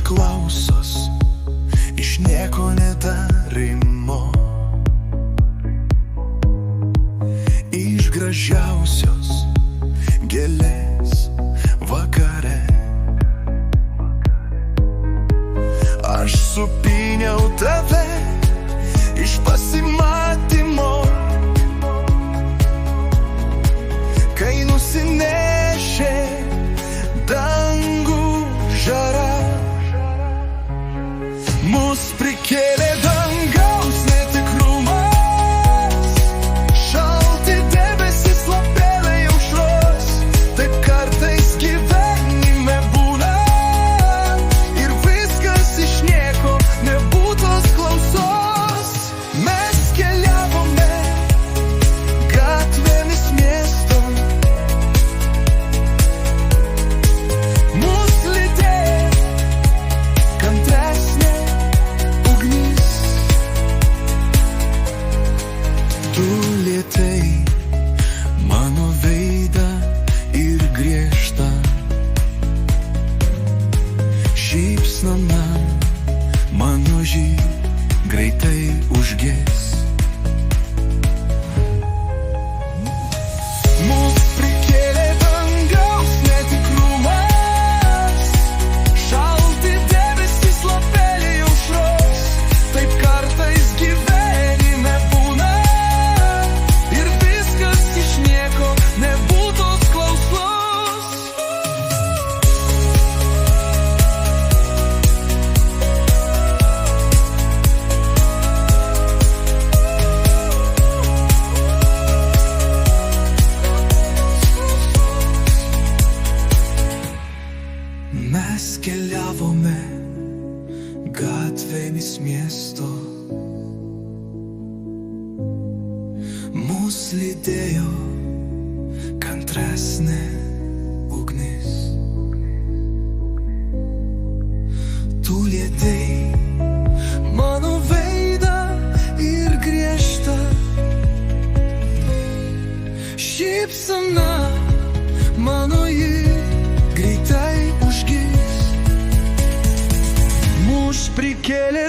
klausos iš nieko nedarimo, iš gražiausios gėlės vakare. Aš supyniau tave iš pasimatymo, kai nusinešė dangų žara. Mus prikėlė dangaus netikrumas, šalti debesys, lapeliai aušros. Taip kartais gyvenime būna, ir viskas iš nieko, nebūtos klausos. Mes keliavome gatvėmis miesto, mus lydėjo kantresnė ugnis. Tu lietei mano veidą ir griežtą šypsena mano greitai užges. Mus prikėlė dangaus netikrumas, šalti debesys, lapeliai aušros. Taip kartais gyvenime būna, ir viskas iš nieko, nebūtos klausos. Mes keliavome gatvėmis miesto, mus lydėjo kantresnė ugnis. Tu lietei mano veidą ir griežtą šypsena mano greitai užgis. Mus prikėlė